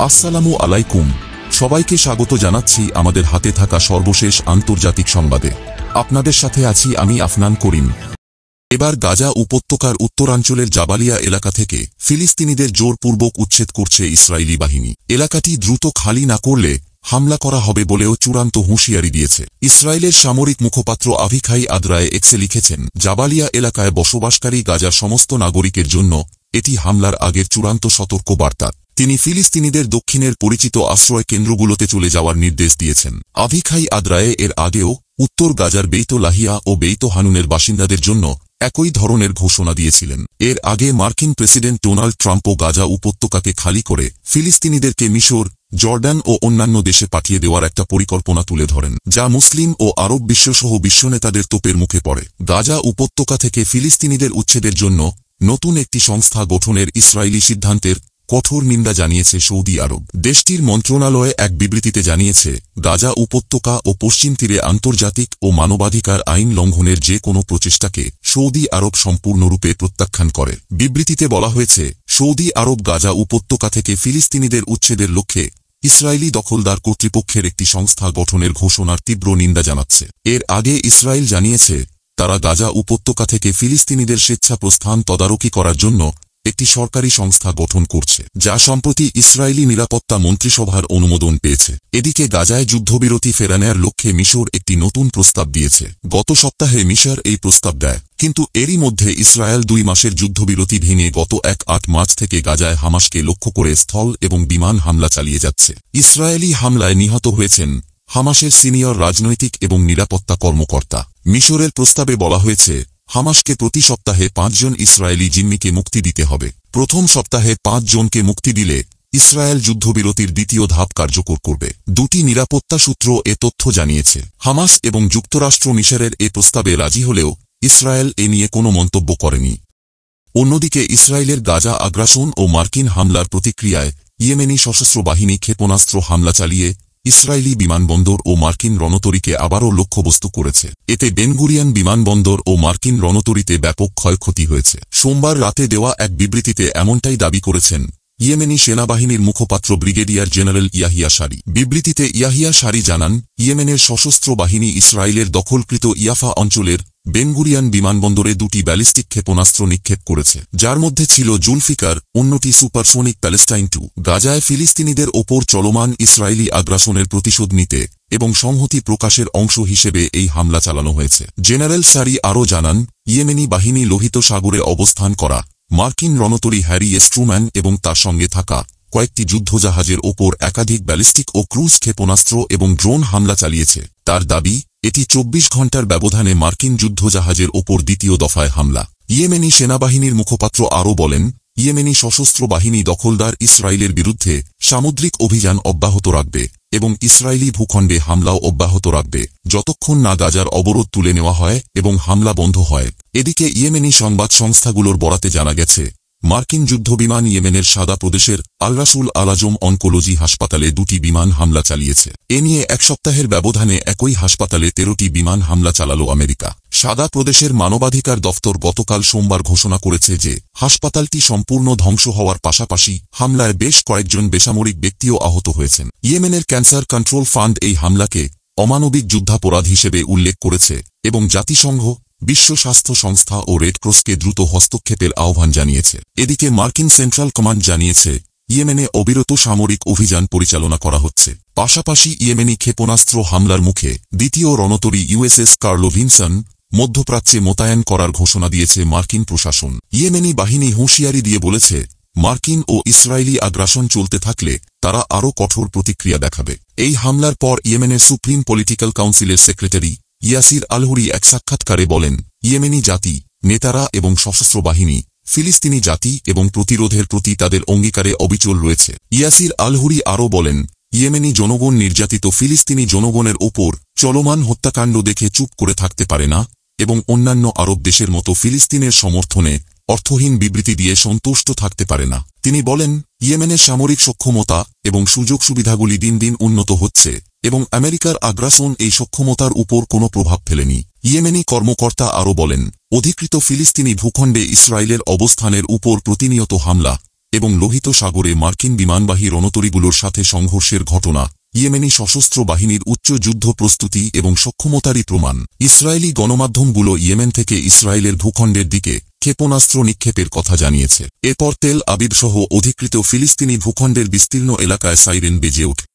আসসালামু আলাইকুম, সবাইকে স্বাগত জানাচ্ছি আমাদের হাতে থাকা সর্বশেষ আন্তর্জাতিক সংবাদে। আপনাদের সাথে আছি আমি আফনান করিম। এবার গাজা উপত্যকার উত্তরাঞ্চলের জাবালিয়া এলাকা থেকে ফিলিস্তিনিদের জোরপূর্বক উচ্ছেদ করছে ইসরায়েলি বাহিনী। এলাকাটি দ্রুত খালি না করলে হামলা করা হবে বলেও চূড়ান্ত হুঁশিয়ারি দিয়েছে। ইসরায়েলের সামরিক মুখপাত্র আভিখাই আদ্রায়ে এক্সে লিখেছেন, জাবালিয়া এলাকায় বসবাসকারী গাজার সমস্ত নাগরিকের জন্য এটি হামলার আগের চূড়ান্ত সতর্ক বার্তা। তিনি ফিলিস্তিনিদের দক্ষিণের পরিচিত আশ্রয় কেন্দ্রগুলোতে চলে যাওয়ার নির্দেশ দিয়েছেন। আভিখাই আদ্রায়ে এর আগেও উত্তর গাজার বেইত লাহিয়া ও বেইত হানুনের বাসিন্দাদের জন্য একই ধরনের ঘোষণা দিয়েছিলেন। এর আগে মার্কিন প্রেসিডেন্ট ডোনাল্ড ট্রাম্পও গাজা উপত্যকাকে খালি করে ফিলিস্তিনিদেরকে মিশর, জর্ডান ও অন্যান্য দেশে পাঠিয়ে দেওয়ার একটা পরিকল্পনা তুলে ধরেন, যা মুসলিম ও আরব বিশ্বসহ বিশ্বনেতাদের তোপের মুখে পড়ে। গাজা উপত্যকা থেকে ফিলিস্তিনিদের উচ্ছেদের জন্য নতুন একটি সংস্থা গঠনের ইসরায়েলি সিদ্ধান্তের কঠোর নিন্দা জানিয়েছে সৌদি আরব। দেশটির মন্ত্রণালয় এক বিবৃতিতে জানিয়েছে, গাজা উপত্যকা ও পশ্চিম তীরে আন্তর্জাতিক ও মানবাধিকার আইন লঙ্ঘনের যে কোনো প্রচেষ্টাকে সৌদি আরব সম্পূর্ণরূপে প্রত্যাখ্যান করে। বিবৃতিতে বলা হয়েছে, সৌদি আরব গাজা উপত্যকা থেকে ফিলিস্তিনিদের উচ্ছেদের লক্ষ্যে ইসরায়েলি দখলদার কর্তৃপক্ষের একটি সংস্থা গঠনের ঘোষণার তীব্র নিন্দা জানাচ্ছে। এর আগে ইসরায়েল জানিয়েছে, তারা গাজা উপত্যকা থেকে ফিলিস্তিনিদের স্বেচ্ছা প্রস্থান তদারকি করার জন্য একটি সরকারি সংস্থা গঠন করছে, যা সম্প্রতি ইসরায়েলি নিরাপত্তা মন্ত্রিসভার অনুমোদন পেয়েছে। এদিকে গাজায় যুদ্ধবিরতি ফেরানোর লক্ষ্যে মিশর একটি নতুন প্রস্তাব দিয়েছে। গত সপ্তাহে মিশর এই প্রস্তাব দেয়, কিন্তু এরই মধ্যে ইসরায়েল 2 মাসের যুদ্ধবিরতি ভেঙে গত 8 মার্চ থেকে গাজায় হামাসকে লক্ষ্য করে স্থল এবং বিমান হামলা চালিয়ে যাচ্ছে। ইসরায়েলি হামলায় নিহত হয়েছেন হামাসের সিনিয়র রাজনৈতিক এবং নিরাপত্তা কর্মকর্তা। মিশরের প্রস্তাবে বলা হয়েছে, হামাসকে প্রতি সপ্তাহে 5 জন ইসরায়েলি জিম্মিকে মুক্তি দিতে হবে। প্রথম সপ্তাহে 5 জনকে মুক্তি দিলে ইসরায়েল যুদ্ধবিরতির দ্বিতীয় ধাপ কার্যকর করবে। 2টি নিরাপত্তা সূত্র এ তথ্য জানিয়েছে। হামাস এবং যুক্তরাষ্ট্র মিশরের এ প্রস্তাবে রাজি হলেও ইসরায়েল এ নিয়ে কোনো মন্তব্য করেনি। অন্যদিকে ইসরায়েলের গাজা আগ্রাসন ও মার্কিন হামলার প্রতিক্রিয়ায় ইয়েমেনি সশস্ত্র বাহিনী ক্ষেপণাস্ত্র হামলা চালিয়ে ইসরায়েলি বিমানবন্দর ও মার্কিন রণতরীকে আবারও লক্ষ্যবস্তু করেছে। এতে বেনগুরিয়ান বিমানবন্দর ও মার্কিন রণতরীতে ব্যাপক ক্ষয়ক্ষতি হয়েছে। সোমবার রাতে দেওয়া এক বিবৃতিতে এমনটাই দাবি করেছেন ইয়েমেনি সেনাবাহিনীর মুখপাত্র ব্রিগেডিয়ার জেনারেল ইয়াহিয়া সারি। বিবৃতিতে ইয়াহিয়া সারি জানান, ইয়েমেনের সশস্ত্র বাহিনী ইসরায়েলের দখলকৃত ইয়াফা অঞ্চলের বেনগুরিয়ান বিমানবন্দরে 2টি ব্যালিস্টিক ক্ষেপণাস্ত্র নিক্ষেপ করেছে, যার মধ্যে ছিল জুলফিকার, অন্যটি সুপারসোনিক প্যালেস্টাইন 2। গাজায় ফিলিস্তিনিদের ওপর চলমান ইসরায়েলি আগ্রাসনের প্রতিশোধ নিতে এবং সংহতি প্রকাশের অংশ হিসেবে এই হামলা চালানো হয়েছে। জেনারেল সারি আরও জানান, ইয়েমেনি বাহিনী লোহিত সাগরে অবস্থান করা মার্কিন রণতরী হ্যারি এস ট্রুম্যান এবং তার সঙ্গে থাকা কয়েকটি যুদ্ধজাহাজের ওপর একাধিক ব্যালিস্টিক ও ক্রুজ ক্ষেপণাস্ত্র এবং ড্রোন হামলা চালিয়েছে। তার দাবি, এটি 24 ঘণ্টার ব্যবধানে মার্কিন যুদ্ধজাহাজের ওপর দ্বিতীয় দফায় হামলা। ইয়েমেনি সেনাবাহিনীর মুখপাত্র আরও বলেন, ইয়েমেনি সশস্ত্র বাহিনী দখলদার ইসরায়েলের বিরুদ্ধে সামুদ্রিক অভিযান অব্যাহত রাখবে এবং ইসরায়েলি ভূখণ্ডে হামলাও অব্যাহত রাখবে যতক্ষণ না গাজার অবরোধ তুলে নেওয়া হয় এবং হামলা বন্ধ হয়। এদিকে ইয়েমেনি সংবাদ সংস্থাগুলোর বরাতে জানা গেছে, মার্কিন যুদ্ধবিমান ইয়েমেনের সাদা প্রদেশের আল রাসুল আল আজম অনকোলজি হাসপাতালে 2টি বিমান হামলা চালিয়েছে। এ নিয়ে 1 সপ্তাহের ব্যবধানে একই হাসপাতালে 13টি বিমান হামলা চালাল আমেরিকা। সাদা প্রদেশের মানবাধিকার দফতর গতকাল সোমবার ঘোষণা করেছে যে হাসপাতালটি সম্পূর্ণ ধ্বংস হওয়ার পাশাপাশি হামলায় বেশ কয়েকজন বেসামরিক ব্যক্তিও আহত হয়েছেন। ইয়েমেনের ক্যান্সার কন্ট্রোল ফান্ড এই হামলাকে অমানবিক যুদ্ধাপরাধ হিসেবে উল্লেখ করেছে এবং জাতিসংঘ, বিশ্ব স্বাস্থ্য সংস্থা ও রেড ক্রসকে দ্রুত হস্তক্ষেপের আহ্বান জানিয়েছে। এদিকে মার্কিন সেন্ট্রাল কমান্ড জানিয়েছে, ইয়েমেনে অবিরত সামরিক অভিযান পরিচালনা করা হচ্ছে। পাশাপাশি ইয়েমেনি ক্ষেপণাস্ত্র হামলার মুখে দ্বিতীয় রণতরী ইউএসএস কার্লো ভিনসন মধ্যপ্রাচ্যে মোতায়েন করার ঘোষণা দিয়েছে মার্কিন প্রশাসন। ইয়েমেনি বাহিনী হুঁশিয়ারি দিয়ে বলেছে, মার্কিন ও ইসরায়েলি আগ্রাসন চলতে থাকলে তারা আরও কঠোর প্রতিক্রিয়া দেখাবে। এই হামলার পর ইয়েমেনের সুপ্রিম পলিটিক্যাল কাউন্সিলের সেক্রেটারি ইয়াসির আলহুরি এক সাক্ষাৎকারে বলেন, ইয়েমেনি জাতি, নেতারা এবং সশস্ত্র বাহিনী ফিলিস্তিনি জাতি এবং প্রতিরোধের প্রতি তাদের অঙ্গীকারে অবিচল রয়েছে। ইয়াসির আলহুরি আরও বলেন, ইয়েমেনি জনগণ নির্যাতিত ফিলিস্তিনি জনগণের ওপর চলমান হত্যাকাণ্ড দেখে চুপ করে থাকতে পারে না এবং অন্যান্য আরব দেশের মতো ফিলিস্তিনের সমর্থনে অর্থহীন বিবৃতি দিয়ে সন্তুষ্ট থাকতে পারে না। তিনি বলেন, ইয়েমেনের সামরিক সক্ষমতা এবং সুযোগ সুবিধাগুলি দিন দিন উন্নত হচ্ছে এবং আমেরিকার আগ্রাসন এই সক্ষমতার উপর কোনো প্রভাব ফেলেনি। ইয়েমেনি কর্মকর্তা আরও বলেন, অধিকৃত ফিলিস্তিনি ভূখণ্ডে ইসরায়েলের অবস্থানের উপর প্রতিনিয়ত হামলা এবং লোহিত সাগরে মার্কিন বিমানবাহী রণতরীগুলোর সাথে সংঘর্ষের ঘটনা ইয়েমেনি সশস্ত্র বাহিনীর উচ্চ যুদ্ধ প্রস্তুতি এবং সক্ষমতারই প্রমাণ। ইসরায়েলি গণমাধ্যমগুলো ইয়েমেন থেকে ইসরায়েলের ভূখণ্ডের দিকে ক্ষেপণাস্ত্র নিক্ষেপের কথা জানিয়েছে। এরপর তেল আবিব সহ অধিকৃত ফিলিস্তিনি ভূখণ্ডের বিস্তীর্ণ এলাকায় সাইরেন বেজে ওঠে।